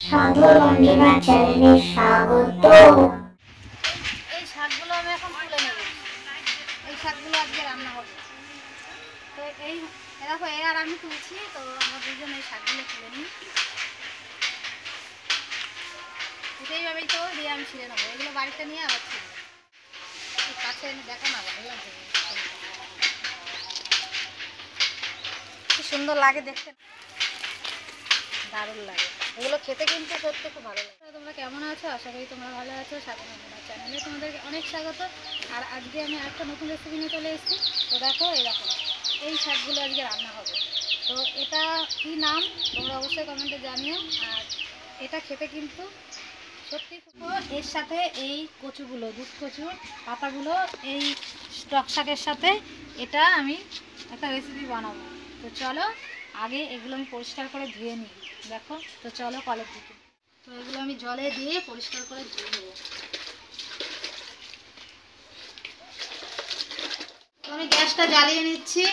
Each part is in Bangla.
সাধু রঞ্জনা চ্যানেলে স্বাগত। এই শাকগুলো আমি এখন তুলে নেব। এই শাকগুলো আজকে রান্না হবে। তো এই দেখো এ আর আমি তুলছি, তো আমরা দুজন এই শাকগুলো তুলে নিই। সেইভাবেই তো দিয়ে আমি ছিঁড়ে নেবো। এগুলো বাড়িতে নিয়ে আবার ছিঁড়ে নেবো। কাছে এনে দেখো না, ভালো লাগছে, কি সুন্দর লাগে দেখতে, দারুণ লাগে। এগুলো খেতে কিন্তু সত্যি খুব ভালো লাগে। তোমরা কেমন আছো? আশা করি তোমরা ভালো আছো। সাধু রঞ্জনা চ্যানেলে তোমাদেরকে অনেক স্বাগত। আর আজকে আমি একটা নতুন রেসিপি নিয়ে চলে এসেছি। তো দেখো এরকম এই শাকগুলো আজকে রান্না হবে। তো এটা কি নাম তোমরা অবশ্যই কমেন্টে জানিও। আর এটা খেতে কিন্তু সত্যি খুব, এর সাথে এই কচুগুলো, দুধ কচুর পাতাগুলো এই টক শাকের সাথে এটা আমি একটা রেসিপি বানাবো। তো চলো আগে এগুলো আমি পরিষ্কার করে ধুয়ে নিই। দেখো, তো চলো কলের দিকে। তো এগুলো আমি জলে দিয়ে পরিষ্কার করে ধুয়ে নেবো। তো আমি গ্যাসটা জ্বালিয়ে নিচ্ছি,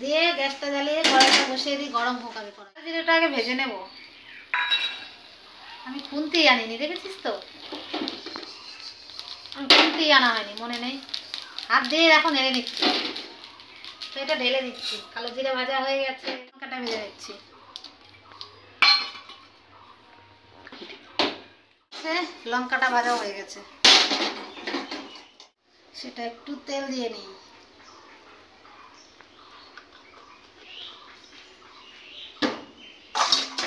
দিয়ে গ্যাসটা জ্বালিয়ে কড়াইটা বসিয়ে দিই গরম হোক। আগে কড়াই জিরেটা আগে ভেজে নেব। আমি খুন্তি আনিনি, দেখেছিস তো, আমি খুন্তি আনা হয়নি, মনে নেই। হাত দিয়ে এখন নেড়ে নিচ্ছি। তো এটা ঢেলে দিচ্ছি। কালো জিরে ভাজা হয়ে গেছে, লঙ্কাটা ভেজে নিচ্ছি। লঙ্কাটা ভাজা হয়ে গেছে, সেটা একটু তেল দিয়ে নিই।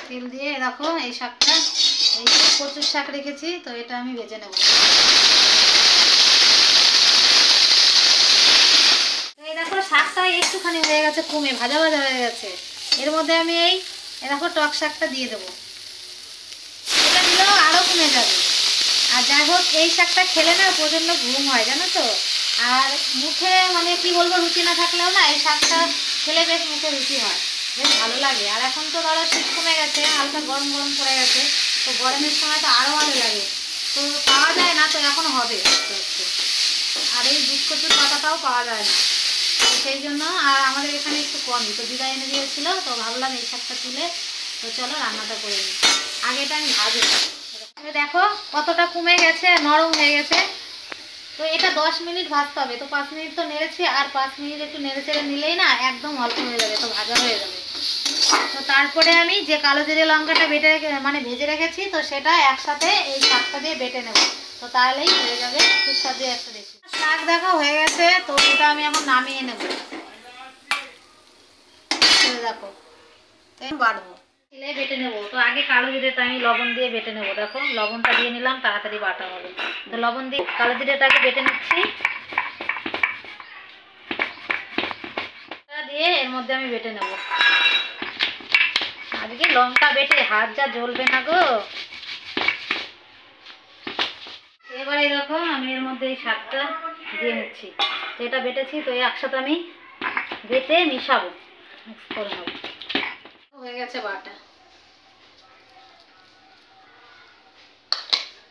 তেল দিয়ে দেখো এই শাকটা, এই কচুর শাক রেখেছি, তো এটা আমি ভেজে নেব। এই দেখো শাকটা একটুখানি হয়ে গেছে, কমে ভাজা ভাজা হয়ে গেছে। এর মধ্যে আমি এই দেখো টক শাকটা দিয়ে দেবো। এটা দিলেও আরও কমে যাবে। আর যাই হোক, এই শাকটা খেলে না প্রচণ্ড ঘুম হয়, জানো তো। আর মুখে মানে কি বলবো, রুচি না থাকলেও না এই শাকটা খেলে বেশ মুখে রুচি হয়, বেশ ভালো লাগে। আর এখন তো ধরো শীত কমে গেছে, হালকা গরম গরম পড়ে গেছে, তো গরমের সময় তো আরও ভালো লাগে। তো পাওয়া যায় না, তো এখন হবে আস্তে আস্তে। আর এই দুধ কচুর পাতাটাও পাওয়া যায় না, তো সেই জন্য। আর আমাদের এখানে একটু কমই, তো দিদা এনে দিয়েছিল, তো ভাবলাম এই শাকটা তুলে তো চলো রান্নাটা করে নিই। আগে এটা আমি ভাজবো। দেখো কতটা কমে গেছে, নরম হয়ে গেছে। তো এটা 10 মিনিট ভাজতে হবে। তো 5 মিনিট তো নেড়েছি, আর 5 মিনিট একটু নেড়ে চেড়ে নিলেই না একদম অল্প হয়ে যাবে, তো ভাজা হয়ে যাবে। তো তারপরে আমি যে কালো জিরে লঙ্কাটা বেটে মানে ভেজে রেখেছি, তো সেটা একসাথে এই শাকটা দিয়ে বেটে নেব। তো তাহলেই হয়ে যাবে সুস্বাদু একটা রেসিপি। শাক দেখা হয়ে গেছে, তো এটা আমি এখন নামিয়ে নেব। দেখো বাড়বো, বেটে নেবো। তো আগে কালো জিরেটা আমি লবণ দিয়ে বেটে নেবো। দেখো লবণটা দিয়ে নিলাম, তাড়াতাড়ি বাটা হবে। তো লবণ দিয়ে কালো জিরেটাকে বেটে নিচ্ছি, দিয়ে এর মধ্যে আমি বেটে নেবো। আজকে লঙ্কা বেটে হাত যা জ্বলবে না গো। এবারে দেখো আমি এর মধ্যে এই শাকটা দিয়ে নিচ্ছি। তো এটা বেটেছি, তো একসাথে আমি বেটে মিশাবো, মিক্স করে নেবো। হয়ে গেছে বাটা।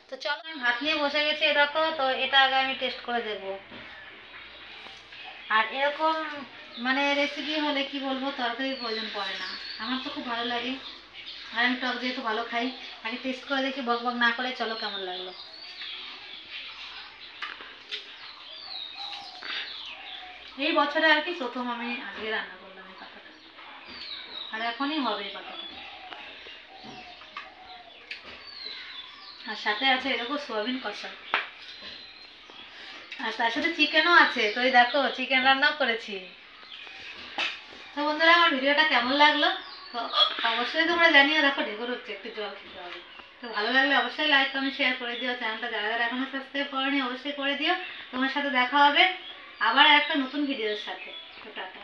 তো চলো আমি ভাত নিয়ে বসে গেছি, দেখো। তো এটা আগে আমি টেস্ট করে দেখবো। আর এরকম মানে রেসিপি হলে কি বলবো, তরকারির প্রয়োজন পড়ে না। আমার তো খুব ভালো লাগে, আর আমি টক যেহেতু ভালো খাই। আগে টেস্ট করে দেখি, বক বক না করে। চলো কেমন লাগলো। এই বছরে আর কি প্রথম আমি আজকে রান্না করলাম এই পাতাটা, আর এখনই হবে এই পাতাটা। আর সাথে আছে এরকম সোয়াবিন কষা, আর তার সাথে চিকেনও আছে। তো এই দেখো চিকেন রান্নাও করেছি। তো বন্ধুরা, আমার ভিডিওটা কেমন লাগলো তো অবশ্যই তোমরা জানিও। দেখো ঢেকুর হচ্ছে, একটু জল খেতে হবে। তো ভালো লাগলে অবশ্যই লাইক কমেন্ট শেয়ার করে দিও। চ্যানেলটা যারা যারা এখনো সাবস্ক্রাইব করোনি অবশ্যই করে দিও। তোমার সাথে দেখা হবে আবার একটা নতুন ভিডিওর সাথে। তো টাটা।